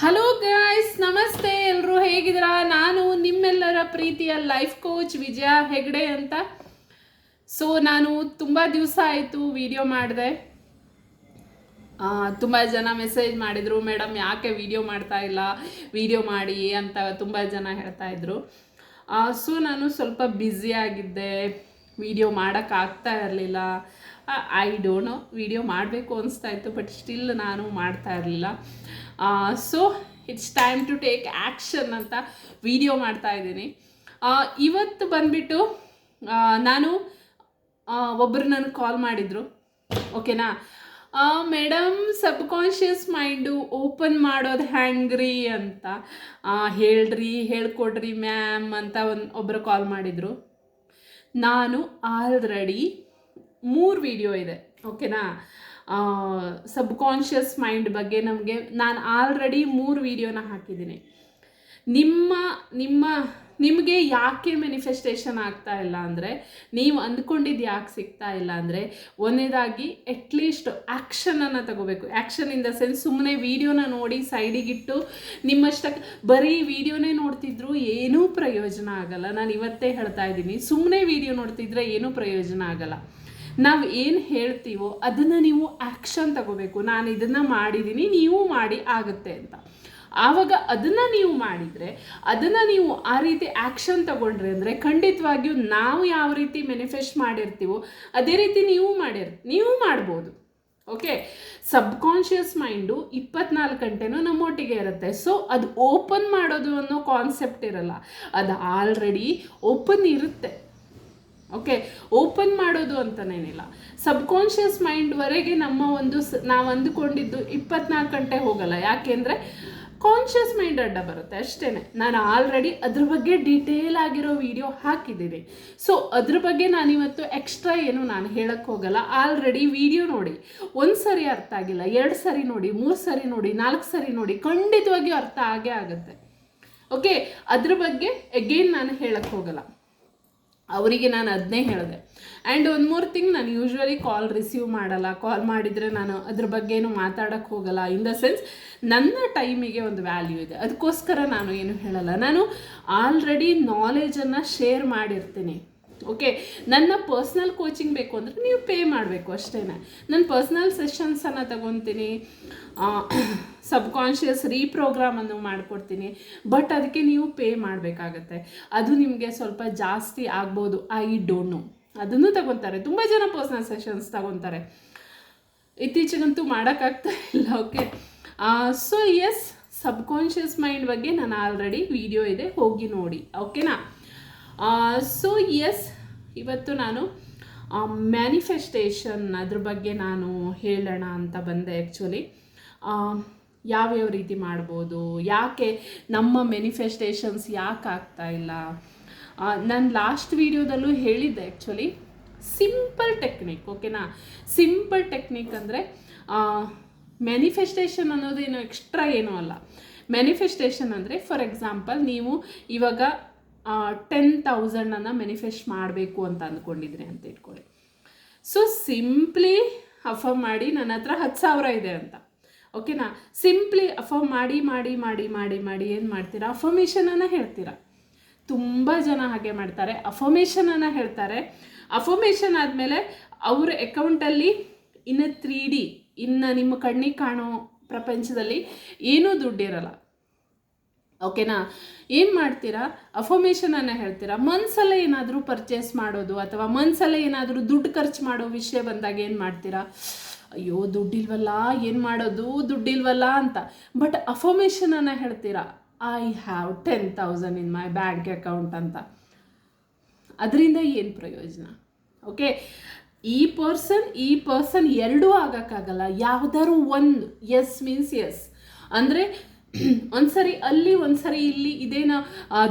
Hello guys, ನಮಸ್ತೆ. ಎಲ್ಲರೂ ಹೇಗಿದ್ದೀರಾ? ನಾನು ನಿಮ್ಮೆಲ್ಲರ ಪ್ರೀತಿಯ ಲೈಫ್ ಕೋಚ್ ವಿಜಯ ಹೆಗ್ಡೆ ಅಂತ. ನಾನು ತುಂಬ ದಿವಸ ಆಯಿತು ವಿಡಿಯೋ ಮಾಡಿದೆ. ತುಂಬ ಜನ ಮೆಸೇಜ್ ಮಾಡಿದರು, ಮೇಡಮ್ ಯಾಕೆ ವಿಡಿಯೋ ಮಾಡ್ತಾ ಇಲ್ಲ, ವಿಡಿಯೋ ಮಾಡಿ ಅಂತ ತುಂಬ ಜನ ಹೇಳ್ತಾ ಇದ್ರು. ನಾನು ಸ್ವಲ್ಪ ಬ್ಯುಸಿಯಾಗಿದ್ದೆ, ವಿಡಿಯೋ ಮಾಡೋಕ್ಕಾಗ್ತಾ ಇರಲಿಲ್ಲ. ಐ ಡೋಂಟ್ ನೋ, ವಿಡಿಯೋ ಮಾಡಬೇಕು ಅನಿಸ್ತಾ ಇತ್ತು, ಬಟ್ ಸ್ಟಿಲ್ ನಾನು ಮಾಡ್ತಾ ಇರಲಿಲ್ಲ. It's time to take action ಅಂತ ವಿಡಿಯೋ ಮಾಡ್ತಾ ಇದ್ದೀನಿ. ಇವತ್ತು ಬಂದುಬಿಟ್ಟು ನಾನು ಒಬ್ಬರು ನನಗೆ ಕಾಲ್ ಮಾಡಿದರು. ಓಕೆನಾ ಮೇಡಮ್, ಸಬ್ಕಾನ್ಷಿಯಸ್ ಮೈಂಡು ಓಪನ್ ಮಾಡೋದು ಹ್ಯಾಂಗ್ರಿ ಅಂತ ಹೇಳ್ಕೊಡ್ರಿ ಮ್ಯಾಮ್ ಅಂತ ಒಬ್ಬರು ಕಾಲ್ ಮಾಡಿದರು. ನಾನು ಆಲ್ರೆಡಿ 3 ವಿಡಿಯೋ ಇದೆ, ಓಕೆನಾ. ಸಬ್ಕಾನ್ಷಿಯಸ್ ಮೈಂಡ್ ಬಗ್ಗೆ ನಾನು ಆಲ್ರೆಡಿ 3 ವಿಡಿಯೋನ ಹಾಕಿದ್ದೀನಿ. ನಿಮಗೆ ಯಾಕೆ ಮ್ಯಾನಿಫೆಸ್ಟೇಷನ್ ಆಗ್ತಾ ಇಲ್ಲ ಅಂದರೆ, ನೀವು ಅಂದ್ಕೊಂಡಿದ್ದು ಯಾಕೆ ಸಿಗ್ತಾ ಇಲ್ಲ ಅಂದರೆ, ಒಂದನೇದಾಗಿ ಅಟ್ಲೀಸ್ಟ್ ಆ್ಯಕ್ಷನನ್ನು ತಗೋಬೇಕು. ಆ್ಯಕ್ಷನ್ ಇನ್ ದ ಸೆನ್ಸ್, ಸುಮ್ಮನೆ ವೀಡಿಯೋನ ನೋಡಿ ಸೈಡಿಗಿಟ್ಟು ನಿಮ್ಮಷ್ಟಕ್ಕೆ ಬರೀ ವೀಡಿಯೋನೇ ನೋಡ್ತಿದ್ರು ಏನೂ ಪ್ರಯೋಜನ ಆಗಲ್ಲ. ನಾನು ಇವತ್ತೇ ಹೇಳ್ತಾ ಇದ್ದೀನಿ, ಸುಮ್ಮನೆ ವೀಡಿಯೋ ನೋಡ್ತಿದ್ರೆ ಏನೂ ಪ್ರಯೋಜನ ಆಗಲ್ಲ. ನಾವು ಏನು ಹೇಳ್ತೀವೋ ಅದನ್ನು ನೀವು ಆ್ಯಕ್ಷನ್ ತಗೋಬೇಕು. ನಾನು ಇದನ್ನು ಮಾಡಿದ್ದೀನಿ, ನೀವು ಮಾಡಿ ಆಗುತ್ತೆ ಅಂತ. ಆವಾಗ ಅದನ್ನು ನೀವು ಮಾಡಿದರೆ, ಅದನ್ನು ನೀವು ಆ ರೀತಿ ಆ್ಯಕ್ಷನ್ ತಗೊಂಡ್ರಿ ಅಂದರೆ, ಖಂಡಿತವಾಗಿಯೂ ನಾವು ಯಾವ ರೀತಿ ಮ್ಯಾನಿಫೆಸ್ಟ್ ಮಾಡಿರ್ತೀವೋ ಅದೇ ರೀತಿ ನೀವು ಮಾಡ್ಬೋದು. ಓಕೆ, ಸಬ್ಕಾನ್ಷಿಯಸ್ ಮೈಂಡು 24 ಗಂಟೆನೂ ನಮ್ಮೊಟ್ಟಿಗೆ ಇರುತ್ತೆ. ಅದು ಓಪನ್ ಮಾಡೋದು ಅನ್ನೋ ಕಾನ್ಸೆಪ್ಟ್ ಇರಲ್ಲ, ಅದು ಆಲ್ರೆಡಿ ಓಪನ್ ಇರುತ್ತೆ. ಓಕೆ, ಓಪನ್ ಮಾಡೋದು ಅಂತನೇನಿಲ್ಲ. ಸಬ್ಕಾನ್ಷಿಯಸ್ ಮೈಂಡ್ವರೆಗೆ ನಾವು ಅಂದುಕೊಂಡಿದ್ದು 24 ಗಂಟೆ ಹೋಗಲ್ಲ. ಯಾಕೆಂದರೆ ಕಾನ್ಷಿಯಸ್ ಮೈಂಡ್ ಅಡ್ಡ ಬರುತ್ತೆ ಅಷ್ಟೇ. ನಾನು ಆಲ್ರೆಡಿ ಅದ್ರ ಬಗ್ಗೆ ಡೀಟೇಲ್ ಆಗಿರೋ ವಿಡಿಯೋ ಹಾಕಿದ್ದೀನಿ. ಅದ್ರ ಬಗ್ಗೆ ನಾನಿವತ್ತು ಎಕ್ಸ್ಟ್ರಾ ಏನು ನಾನು ಹೇಳಕ್ಕೆ ಹೋಗಲ್ಲ. ಆಲ್ರೆಡಿ ವಿಡಿಯೋ ನೋಡಿ, 1 ಸರಿ ಅರ್ಥ ಆಗಿಲ್ಲ, 2 ಸರಿ ನೋಡಿ, 3 ಸರಿ ನೋಡಿ, 4 ಸರಿ ನೋಡಿ, ಖಂಡಿತವಾಗಿಯೂ ಅರ್ಥ ಆಗೇ ಆಗುತ್ತೆ. ಓಕೆ, ಅದ್ರ ಬಗ್ಗೆ ಅಗೇನ್ ನಾನು ಹೇಳಕ್ಕೆ ಹೋಗಲ್ಲ. ಅವರಿಗೆ ನಾನು ಅದನ್ನೇ ಹೇಳಿದೆ. ಆ್ಯಂಡ್ ಒನ್ ಮೋರ್ ಥಿಂಗ್, ನಾನು ಯೂಶ್ವಲಿ ಕಾಲ್ ರಿಸೀವ್ ಮಾಡಲ್ಲ. ಕಾಲ್ ಮಾಡಿದರೆ ನಾನು ಅದ್ರ ಬಗ್ಗೆನೂ ಮಾತಾಡೋಕ್ಕೆ ಹೋಗಲ್ಲ. ಇನ್ ದ ಸೆನ್ಸ್, ನನ್ನ ಟೈಮಿಗೆ ಒಂದು ವ್ಯಾಲ್ಯೂ ಇದೆ, ಅದಕ್ಕೋಸ್ಕರ ನಾನು ಏನು ಹೇಳಲ್ಲ. ನಾನು ಆಲ್ರೆಡಿ ನಾಲೆಜನ್ನು ಶೇರ್ ಮಾಡಿರ್ತೀನಿ. ಓಕೆ, ನನ್ನ ಪರ್ಸ್ನಲ್ ಕೋಚಿಂಗ್ ಬೇಕು ಅಂದರೆ ನೀವು ಪೇ ಮಾಡಬೇಕು ಅಷ್ಟೇ. ನಾನು ಪರ್ಸ್ನಲ್ ಸೆಷನ್ಸನ್ನು ತಗೊತೀನಿ, ಸಬ್ಕಾನ್ಷಿಯಸ್ ರೀಪ್ರೋಗ್ರಾಮನ್ನು ಮಾಡಿಕೊಡ್ತೀನಿ, ಬಟ್ ಅದಕ್ಕೆ ನೀವು ಪೇ ಮಾಡಬೇಕಾಗತ್ತೆ. ಅದು ನಿಮಗೆ ಸ್ವಲ್ಪ ಜಾಸ್ತಿ ಆಗ್ಬೋದು, ಐ ಡೋಂಟ್ ನೋ. ಅದನ್ನು ತಗೊತಾರೆ, ತುಂಬ ಜನ ಪರ್ಸ್ನಲ್ ಸೆಷನ್ಸ್ ತಗೊತಾರೆ. ಇತ್ತೀಚೆಗಂತೂ ಮಾಡೋಕ್ಕಾಗ್ತಾ ಇಲ್ಲ. ಓಕೆ, ಎಸ್, ಸಬ್ಕಾನ್ಷಿಯಸ್ ಮೈಂಡ್ ಬಗ್ಗೆ ನಾನು ಆಲ್ರೆಡಿ ವಿಡಿಯೋ ಇದೆ, ಹೋಗಿ ನೋಡಿ. ಓಕೆನಾ. ಎಸ್, ಇವತ್ತು ನಾನು ಮ್ಯಾನಿಫೆಸ್ಟೇಷನ್ ಅದ್ರ ಬಗ್ಗೆ ನಾನು ಹೇಳೋಣ ಅಂತ ಬಂದೆ. ಆ್ಯಕ್ಚುಲಿ ಯಾವ್ಯಾವ ರೀತಿ ಮಾಡ್ಬೋದು, ಯಾಕೆ ನಮ್ಮ ಮ್ಯಾನಿಫೆಸ್ಟೇಷನ್ಸ್ ಯಾಕೆ ಆಗ್ತಾ ಇಲ್ಲ. ನಾನು ಲಾಸ್ಟ್ ವಿಡಿಯೋದಲ್ಲೂ ಹೇಳಿದ್ದೆ ಆ್ಯಕ್ಚುಲಿ, ಸಿಂಪಲ್ ಟೆಕ್ನಿಕ್. ಓಕೆನಾ, ಸಿಂಪಲ್ ಟೆಕ್ನಿಕ್ ಅಂದರೆ ಮ್ಯಾನಿಫೆಸ್ಟೇಷನ್ ಅನ್ನೋದೇನು ಎಕ್ಸ್ಟ್ರಾ ಏನೂ ಅಲ್ಲ. ಮ್ಯಾನಿಫೆಸ್ಟೇಷನ್ ಅಂದರೆ, ಫಾರ್ ಎಕ್ಸಾಂಪಲ್, ನೀವು ಇವಾಗ 10,000 ಮ್ಯಾನಿಫೆಸ್ಟ್ ಮಾಡಬೇಕು ಅಂತ ಅಂದ್ಕೊಂಡಿದ್ರಿ ಅಂತ ಇಟ್ಕೊಳ್ಳಿ. ಸಿಂಪ್ಲಿ ಅಫರ್ಮ್ ಮಾಡಿ, ನನ್ನ ಹತ್ರ 10,000 ಇದೆ ಅಂತ. ಓಕೆನಾ, ಸಿಂಪ್ಲಿ ಅಫರ್ಮ್ ಮಾಡಿ ಮಾಡಿ ಮಾಡಿ ಮಾಡಿ ಮಾಡಿ ಏನು ಮಾಡ್ತೀರಾ, ಅಫರ್ಮೇಷನನ್ನು ಹೇಳ್ತೀರಾ. ತುಂಬ ಜನ ಹಾಗೆ ಮಾಡ್ತಾರೆ, ಅಫರ್ಮೇಷನನ್ನು ಹೇಳ್ತಾರೆ. ಅಫರ್ಮೇಷನ್ ಆದಮೇಲೆ ಅವ್ರ ಅಕೌಂಟಲ್ಲಿ ಇನ್ನು 3D, ಇನ್ನು ನಿಮ್ಮ ಕಣ್ಣಿಗೆ ಕಾಣೋ ಪ್ರಪಂಚದಲ್ಲಿ ಏನೂ ದುಡ್ಡಿರಲ್ಲ. ಓಕೆನಾ, ಏನು ಮಾಡ್ತೀರಾ, ಅಫರ್ಮೇಷನನ್ನು ಹೇಳ್ತೀರಾ. ಮನಸ್ಸಲ್ಲೇ ಏನಾದರೂ ಪರ್ಚೇಸ್ ಮಾಡೋದು ಅಥವಾ ಮನಸ್ಸಲ್ಲೇ ಏನಾದರೂ ದುಡ್ಡು ಖರ್ಚು ಮಾಡೋ ವಿಷಯ ಬಂದಾಗ ಏನು ಮಾಡ್ತೀರಾ, ಅಯ್ಯೋ ದುಡ್ಡಿಲ್ವಲ್ಲ, ಏನು ಮಾಡೋದು, ದುಡ್ಡಿಲ್ವಲ್ಲ ಅಂತ. ಬಟ್ ಅಫರ್ಮೇಷನನ್ನು ಹೇಳ್ತೀರಾ, I have 10,000 in my bank account ಅಂತ. ಅದರಿಂದ ಏನು ಪ್ರಯೋಜನ? ಓಕೆ, ಈ ಪರ್ಸನ್ ಎರಡೂ ಆಗೋಕ್ಕಾಗಲ್ಲ. ಯಾವುದಾದ್ರು ಒಂದು ಎಸ್ ಮೀನ್ಸ್ ಎಸ್ ಅಂದರೆ ಒಂದ್ಸರಿ ಅಲ್ಲಿ ಒಂದ್ಸರಿ ಇಲ್ಲಿ, ಇದೇನು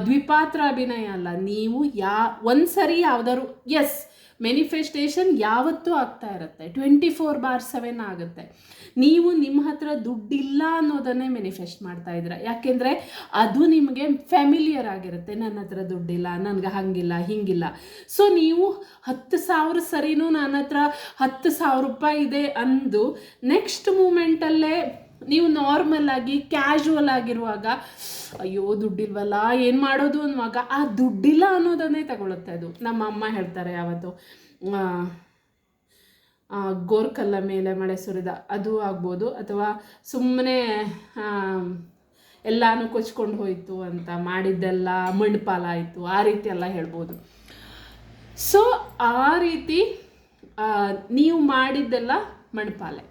ದ್ವಿಪಾತ್ರ ಅಭಿನಯ ಅಲ್ಲ. ನೀವು ಒಂದ್ಸರಿ ಯಾವ್ದಾದ್ರು ಎಸ್, ಮ್ಯಾನಿಫೆಸ್ಟೇಷನ್ ಯಾವತ್ತೂ ಆಗ್ತಾ ಇರುತ್ತೆ, 24/7 ಆಗುತ್ತೆ. ನೀವು ನಿಮ್ಮ ಹತ್ರ ದುಡ್ಡಿಲ್ಲ ಅನ್ನೋದನ್ನೇ ಮ್ಯಾನಿಫೆಸ್ಟ್ ಮಾಡ್ತಾ ಇದ್ದೀರ. ಯಾಕೆಂದರೆ ಅದು ನಿಮಗೆ ಫ್ಯಾಮಿಲಿಯರ್ ಆಗಿರುತ್ತೆ. ನನ್ನ ಹತ್ರ ದುಡ್ಡಿಲ್ಲ, ನನಗೆ ಹಾಗಿಲ್ಲ ಹೀಗಿಲ್ಲ. ನೀವು 10,000 ಸರಿನೂ ನನ್ನ ಹತ್ರ 10,000 ರೂಪಾಯಿ ಇದೆ ಅಂದು ನೆಕ್ಸ್ಟ್ ಮೂಮೆಂಟಲ್ಲೇ ನೀವು ನಾರ್ಮಲ್ ಆಗಿ ಕ್ಯಾಶುವಲ್ ಆಗಿರುವಾಗ ಅಯ್ಯೋ ದುಡ್ಡಿಲ್ವಲ್ಲ ಏನು ಮಾಡೋದು ಅನ್ನುವಾಗ ಆ ದುಡ್ಡಿಲ್ಲ ಅನ್ನೋದನ್ನೇ ತಗೊಳುತ್ತೆ ಅದು. ನಮ್ಮ ಅಮ್ಮ ಹೇಳ್ತಾರೆ ಯಾವತ್ತು, ಗೋರ್ಕಲ್ಲ ಮೇಲೆ ಮಳೆ ಸುರಿದ ಅದು ಆಗ್ಬೋದು, ಅಥವಾ ಸುಮ್ಮನೆ ಎಲ್ಲನೂ ಕೊಚ್ಕೊಂಡು ಹೋಯಿತು ಅಂತ ಮಾಡಿದ್ದೆಲ್ಲ ಮಣ್ಪಾಲಾಯಿತು, ಆ ರೀತಿ ಎಲ್ಲ ಹೇಳ್ಬೋದು. ಸೊ ಆ ರೀತಿ ನೀವು ಮಾಡಿದ್ದೆಲ್ಲ ಮಣ್ಪಾಲೆ.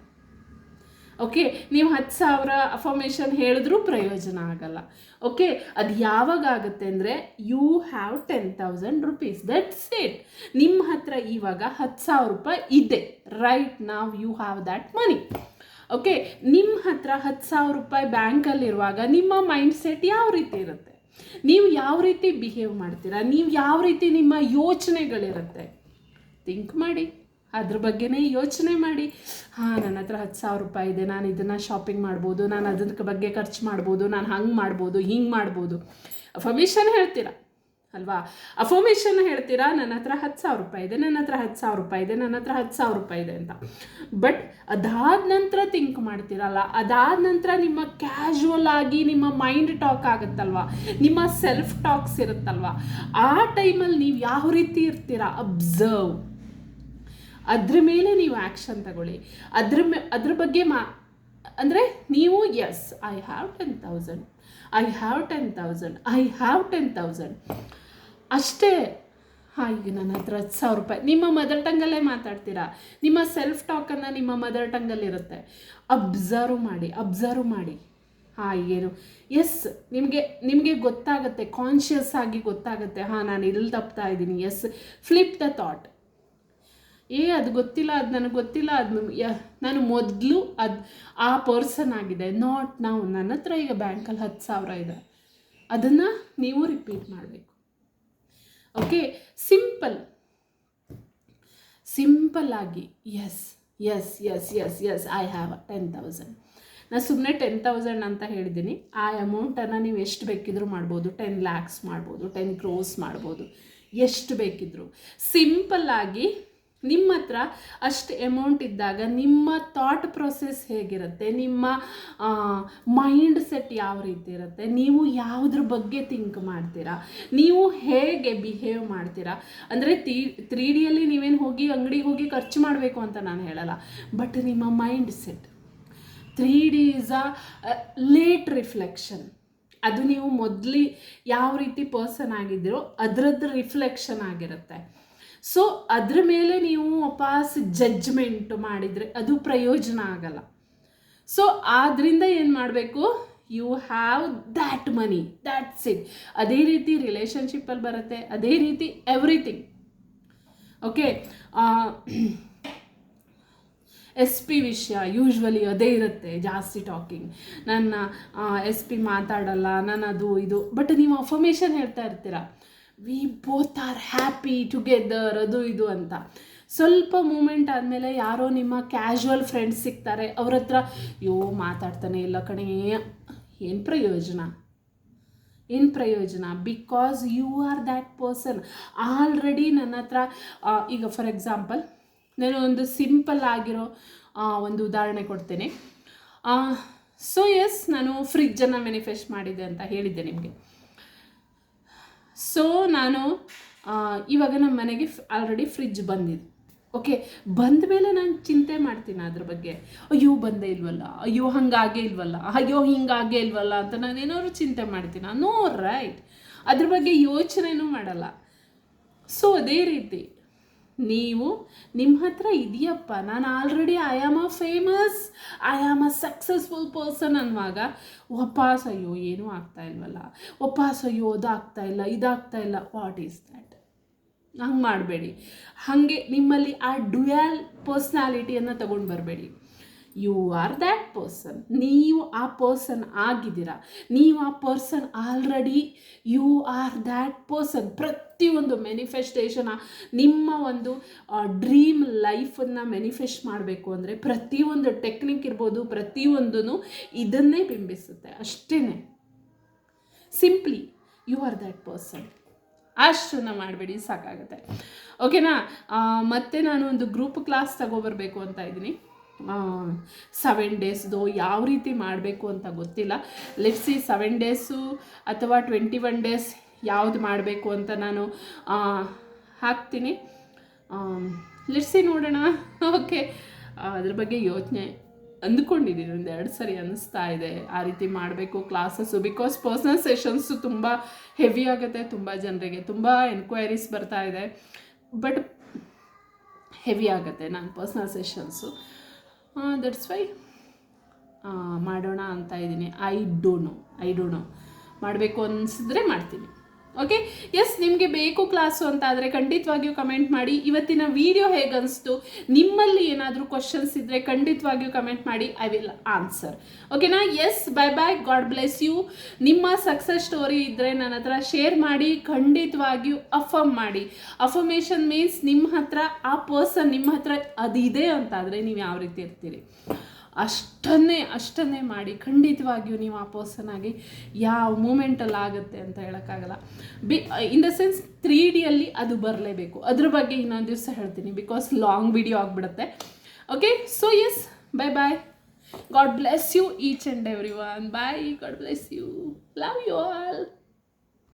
ಓಕೆ, ನೀವು 10,000 ಅಫರ್ಮೇಷನ್ ಹೇಳಿದ್ರೂ ಪ್ರಯೋಜನ ಆಗಲ್ಲ. ಓಕೆ, ಅದು ಯಾವಾಗ ಆಗುತ್ತೆ ಅಂದರೆ you have 10,000 rupees, that's it. ನಿಮ್ಮ ಹತ್ರ ಇವಾಗ 10,000 ರೂಪಾಯಿ ಇದೆ, right now you have that money. Okay, ನಿಮ್ಮ ಹತ್ರ 10,000 ರೂಪಾಯಿ ಬ್ಯಾಂಕಲ್ಲಿರುವಾಗ ನಿಮ್ಮ ಮೈಂಡ್ ಸೆಟ್ ಯಾವ ರೀತಿ ಇರುತ್ತೆ, ನೀವು ಯಾವ ರೀತಿ ಬಿಹೇವ್ ಮಾಡ್ತೀರಾ, ನೀವು ಯಾವ ರೀತಿ ನಿಮ್ಮ ಯೋಚನೆಗಳಿರುತ್ತೆ, ಥಿಂಕ್ ಮಾಡಿ, ಅದ್ರ ಬಗ್ಗೆನೇ ಯೋಚನೆ ಮಾಡಿ. ನನ್ನ ಹತ್ರ 10,000 ರೂಪಾಯಿ ಇದೆ, ನಾನು ಇದನ್ನು ಶಾಪಿಂಗ್ ಮಾಡ್ಬೋದು, ನಾನು ಅದಕ್ಕೆ ಬಗ್ಗೆ ಖರ್ಚು ಮಾಡ್ಬೋದು, ನಾನು ಹಂಗೆ ಮಾಡ್ಬೋದು, ಹಿಂಗೆ ಮಾಡ್ಬೋದು. ಅಫರ್ಮೇಷನ್ ಹೇಳ್ತೀರಾ ಅಲ್ವಾ, ಅಫರ್ಮೇಷನ್ ಹೇಳ್ತೀರಾ, ನನ್ನ ಹತ್ರ 10,000 ರೂಪಾಯಿ ಇದೆ, ನನ್ನ ಹತ್ರ 10,000 ರೂಪಾಯಿ ಇದೆ, ನನ್ನ ಹತ್ರ 10,000 ರೂಪಾಯಿ ಇದೆ ಅಂತ. ಬಟ್ ಅದಾದ ನಂತರ ಥಿಂಕ್ ಮಾಡ್ತೀರಲ್ಲ, ಅದಾದ ನಂತರ ನಿಮ್ಮ ಕ್ಯಾಶುವಲ್ ಆಗಿ ನಿಮ್ಮ ಮೈಂಡ್ ಟಾಕ್ ಆಗುತ್ತಲ್ವ, ನಿಮ್ಮ ಸೆಲ್ಫ್ ಟಾಕ್ಸ್ ಇರುತ್ತಲ್ವ, ಆ ಟೈಮಲ್ಲಿ ನೀವು ಯಾವ ರೀತಿ ಇರ್ತೀರಾ ಅಬ್ಸರ್ವ್. ಅದ್ರ ಮೇಲೆ ನೀವು ಆ್ಯಕ್ಷನ್ ತಗೊಳ್ಳಿ. ಅದ್ರ ಬಗ್ಗೆ ಅಂದರೆ ನೀವು yes I have 10,000, I have 10,000, I have 10,000 ಅಷ್ಟೇ. ಈಗ ನನ್ನ ಹತ್ರ 10,000 ರೂಪಾಯಿ, ನಿಮ್ಮ ಮದರ್ ಟಂಗಲ್ಲೇ ಮಾತಾಡ್ತೀರಾ, ನಿಮ್ಮ ಸೆಲ್ಫ್ ಟಾಕನ್ನು ನಿಮ್ಮ ಮದರ್ ಟಂಗಲ್ಲಿರುತ್ತೆ. ಅಬ್ಸರ್ವ್ ಮಾಡಿ. ಏನು ಎಸ್ ನಿಮಗೆ ಗೊತ್ತಾಗುತ್ತೆ, ಕಾನ್ಷಿಯಸ್ ಆಗಿ ಗೊತ್ತಾಗುತ್ತೆ, ನಾನು ಇಲ್ಲಿ ತಪ್ತಾ ಇದ್ದೀನಿ. Yes, flip the thought. ಅದು ಗೊತ್ತಿಲ್ಲ, ಅದು ನನಗೆ ಗೊತ್ತಿಲ್ಲ, ಅದು ನಾನು ಮೊದಲು ಆ ಪರ್ಸನ್ ಆಗಿದೆ, ನಾಟ್ ನಾವು. ನನ್ನ ಹತ್ರ ಈಗ ಬ್ಯಾಂಕಲ್ಲಿ 10,000 ಇದೆ, ಅದನ್ನು ನೀವು ರಿಪೀಟ್ ಮಾಡಬೇಕು. ಓಕೆ, ಸಿಂಪಲ್ ಆಗಿ ಎಸ್ ಐ ಹ್ಯಾವ್ 10,000. ನಾನು ಸುಮ್ಮನೆ 10,000 ಅಂತ ಹೇಳಿದ್ದೀನಿ. ಆ ಅಮೌಂಟನ್ನು ನೀವು ಎಷ್ಟು ಬೇಕಿದ್ರೂ ಮಾಡ್ಬೋದು, 10 lakhs ಮಾಡ್ಬೋದು, 10 crores ಮಾಡ್ಬೋದು, ಎಷ್ಟು ಬೇಕಿದ್ರು. ಸಿಂಪಲ್ಲಾಗಿ ನಿಮ್ಮ ಹತ್ರ ಅಷ್ಟು ಅಮೌಂಟ್ ಇದ್ದಾಗ ನಿಮ್ಮ ಥಾಟ್ ಪ್ರೊಸೆಸ್ ಹೇಗಿರುತ್ತೆ, ನಿಮ್ಮ ಮೈಂಡ್ ಸೆಟ್ ಯಾವ ರೀತಿ ಇರುತ್ತೆ, ನೀವು ಯಾವುದ್ರ ಬಗ್ಗೆ ಥಿಂಕ್ ಮಾಡ್ತೀರಾ, ನೀವು ಹೇಗೆ ಬಿಹೇವ್ ಮಾಡ್ತೀರಾ. ಅಂದರೆ 3Dಯಲ್ಲಿ ನೀವೇನು ಅಂಗಡಿಗೆ ಹೋಗಿ ಖರ್ಚು ಮಾಡಬೇಕು ಅಂತ ನಾನು ಹೇಳಲ್ಲ, ಬಟ್ ನಿಮ್ಮ mind set 3D is a late reflection. ಅದು ನೀವು ಮೊದಲು ಯಾವ ರೀತಿ ಪರ್ಸನ್ ಆಗಿದ್ದೀರೋ ಅದರದ್ದು ರಿಫ್ಲೆಕ್ಷನ್ ಆಗಿರುತ್ತೆ. ಸೊ ಅದ್ರ ಮೇಲೆ ನೀವು ವಾಪಸ್ ಜಡ್ಜ್ಮೆಂಟ್ ಮಾಡಿದರೆ ಅದು ಪ್ರಯೋಜನ ಆಗಲ್ಲ. ಸೊ ಆದ್ದರಿಂದ ಏನು ಮಾಡಬೇಕು, you have that money, that's it. ಅದೇ ರೀತಿ ರಿಲೇಷನ್ಶಿಪ್ಪಲ್ಲಿ ಬರುತ್ತೆ, ಅದೇ ರೀತಿ ಎವ್ರಿಥಿಂಗ್. ಓಕೆ, SP ವಿಷಯ ಯೂಶ್ವಲಿ ಅದೇ ಇರುತ್ತೆ, ಜಾಸ್ತಿ ಟಾಕಿಂಗ್. ನನ್ನ SP ಮಾತಾಡಲ್ಲ, ನಾನು ಅದು ಇದು, ಬಟ್ ನೀವು ಅಫರ್ಮೇಷನ್ ಹೇಳ್ತಾ ಇರ್ತೀರ, we both are happy together, ಅದು ಇದು ಅಂತ. ಸ್ವಲ್ಪ ಮೂಮೆಂಟ್ ಆದಮೇಲೆ ಯಾರೋ ನಿಮ್ಮ ಕ್ಯಾಶುವಲ್ ಫ್ರೆಂಡ್ಸ್ ಸಿಗ್ತಾರೆ, ಅವ್ರ ಹತ್ರ ಮಾತಾಡ್ತಾನೆ ಇಲ್ಲ ಕಣೇ, ಏನು ಪ್ರಯೋಜನ? Because you are that person. Already ನನ್ನ ಹತ್ರ ಈಗ ಫಾರ್ ಎಕ್ಸಾಂಪಲ್ ನಾನು ಒಂದು ಸಿಂಪಲ್ ಆಗಿರೋ ಒಂದು ಉದಾಹರಣೆ ಕೊಡ್ತೇನೆ. ಸೊ ಎಸ್, ನಾನು ಫ್ರಿಜ್ಜನ್ನು ಮ್ಯಾನಿಫೆಸ್ಟ್ ಮಾಡಿದ್ದೆ ಅಂತ ಹೇಳಿದ್ದೆ ನಿಮಗೆ. ಸೊ ನಾನು ಇವಾಗ ನಮ್ಮ ಮನೆಗೆ ಆಲ್ರೆಡಿ ಫ್ರಿಜ್ ಬಂದಿದೆ. ಓಕೆ, ಬಂದ ಮೇಲೆ ನಾನು ಚಿಂತೆ ಮಾಡ್ತೀನಿ ಅದ್ರ ಬಗ್ಗೆ. ಅಯ್ಯೋ ಬಂದೇ ಇಲ್ವಲ್ಲ, ಅಯ್ಯೋ ಹಾಗಾಗೇ ಇಲ್ವಲ್ಲ, ಅಯ್ಯೋ ಹಿಂಗಾಗೇ ಇಲ್ವಲ್ಲ ಅಂತ ನಾನೇನಾದ್ರು ಚಿಂತೆ ಮಾಡ್ತೀನಿ. ನೋ ರೈಟ್, ಅದ್ರ ಬಗ್ಗೆ ಯೋಚನೆನೂ ಮಾಡಲ್ಲ. ಸೊ ಅದೇ ರೀತಿ ನೀವು ನಿಮ್ಮ ಹತ್ರ ಇದೆಯಪ್ಪ, ನಾನು already I am a successful person ಅನ್ನುವಾಗ ವಾಪಸ್ ಅಯ್ಯೋ ಏನೂ ಆಗ್ತಾ ಇಲ್ವಲ್ಲ, ವಾಪಸ್ ಅಯ್ಯೋ ಅದಾಗ್ತಾ ಇಲ್ಲ, ಇದಾಗ್ತಾ ಇಲ್ಲ. What is that? ಹಂಗೆ ಮಾಡಬೇಡಿ. ಹಾಗೆ ನಿಮ್ಮಲ್ಲಿ ಆ ಡ್ಯುಯಲ್ ಪರ್ಸ್ನಾಲಿಟಿಯನ್ನು ತಗೊಂಡು ಬರಬೇಡಿ. You are that person. ನೀವು ಆ ಪರ್ಸನ್ ಆಗಿದ್ದೀರಾ, ನೀವು ಆ person already, you are that person. ಪ್ರತಿಯೊಂದು ಮ್ಯಾನಿಫೆಸ್ಟೇಷನ್, ನಿಮ್ಮ ಒಂದು ಡ್ರೀಮ್ ಲೈಫನ್ನು ಮ್ಯಾನಿಫೆಸ್ಟ್ ಮಾಡಬೇಕು ಅಂದರೆ ಪ್ರತಿಯೊಂದು ಟೆಕ್ನಿಕ್ ಇರ್ಬೋದು, ಪ್ರತಿಯೊಂದೂ ಇದನ್ನೇ ಬಿಂಬಿಸುತ್ತೆ. ಅಷ್ಟೇ, simply you are that person. ಅಷ್ಟನ್ನು ಮಾಡಬೇಡಿ, ಸಾಕಾಗುತ್ತೆ. ಓಕೆನಾ? ಮತ್ತು ನಾನು ಒಂದು ಗ್ರೂಪ್ ಕ್ಲಾಸ್ ತಗೊಬರ್ಬೇಕು ಅಂತ ಇದ್ದೀನಿ. 7 ಡೇಸ್ದು ಯಾವ ರೀತಿ ಮಾಡಬೇಕು ಅಂತ ಗೊತ್ತಿಲ್ಲ. ಲೆಟ್ಸಿ 7 ಡೇಸು ಅಥವಾ 21 ಡೇಸ್ ಯಾವುದು ಮಾಡಬೇಕು ಅಂತ ನಾನು ಹಾಕ್ತೀನಿ. ಲೆಟ್ಸಿ ನೋಡೋಣ. ಓಕೆ, ಅದ್ರ ಬಗ್ಗೆ ಯೋಚನೆ ಅಂದ್ಕೊಂಡಿದ್ದೀನಿ, ಒಂದು 2 ಸರಿ ಅನ್ನಿಸ್ತಾ ಇದೆ ಆ ರೀತಿ ಮಾಡಬೇಕು ಕ್ಲಾಸಸ್ಸು. ಬಿಕಾಸ್ ಪರ್ಸ್ನಲ್ ಸೆಷನ್ಸು ತುಂಬ ಹೆವಿ ಆಗುತ್ತೆ, ತುಂಬ ಜನರಿಗೆ ತುಂಬ ಎನ್ಕ್ವೈರೀಸ್ ಬರ್ತಾ ಇದೆ. ಬಟ್ ಹೆವಿ ಆಗುತ್ತೆ ನಾನು ಪರ್ಸ್ನಲ್ ಸೆಷನ್ಸು. ದಟ್ಸ್ ವೈ ಮಾಡೋಣ ಅಂತ ಇದ್ದೀನಿ. ಐ ಡೋಂಟ್ ನೋ ಮಾಡಬೇಕು ಅನಿಸಿದ್ರೆ ಮಾಡ್ತೀನಿ. ಓಕೆ, ಎಸ್, ನಿಮಗೆ ಬೇಕು ಕ್ಲಾಸು ಅಂತ ಆದರೆ ಖಂಡಿತವಾಗಿಯೂ ಕಮೆಂಟ್ ಮಾಡಿ. ಇವತ್ತಿನ ವಿಡಿಯೋ ಹೇಗೆ ಅನಿಸ್ತು, ನಿಮ್ಮಲ್ಲಿ ಏನಾದರೂ ಕ್ವಶನ್ಸ್ ಇದ್ದರೆ ಖಂಡಿತವಾಗಿಯೂ ಕಮೆಂಟ್ ಮಾಡಿ, ಐ ವಿಲ್ ಆನ್ಸರ್. ಓಕೆನಾ? Yes, bye bye, God bless you. ನಿಮ್ಮ ಸಕ್ಸಸ್ ಸ್ಟೋರಿ ಇದ್ದರೆ ನನ್ನ ಹತ್ರ ಶೇರ್ ಮಾಡಿ, ಖಂಡಿತವಾಗಿಯೂ ಅಫರ್ಮ್ ಮಾಡಿ. ಅಫರ್ಮೇಷನ್ ಮೀನ್ಸ್ ನಿಮ್ಮ ಹತ್ರ ಆ ಪರ್ಸನ್ ನಿಮ್ಮ ಹತ್ರ ಅದಿದೆ ಅಂತಾದರೆ ನೀವು ಯಾವ ರೀತಿ ಇರ್ತೀರಿ ಅಷ್ಟನ್ನೇ ಮಾಡಿ. ಖಂಡಿತವಾಗಿಯೂ ನೀವು ಆ ಪರ್ಸನ್ ಆಗಿ ಯಾವ ಮೂಮೆಂಟಲ್ಲಿ ಆಗುತ್ತೆ ಅಂತ ಹೇಳೋಕ್ಕಾಗಲ್ಲ. ಇನ್ ದ ಸೆನ್ಸ್ 3Dಯಲ್ಲಿ ಅದು ಬರಲೇಬೇಕು. ಅದ್ರ ಬಗ್ಗೆ ಇನ್ನೊಂದು ದಿವಸ ಹೇಳ್ತೀನಿ, ಬಿಕಾಸ್ ಲಾಂಗ್ ವಿಡಿಯೋ ಆಗಿಬಿಡುತ್ತೆ. Okay, so yes, bye bye, God bless you each and every one. Bye, God bless you, love you all.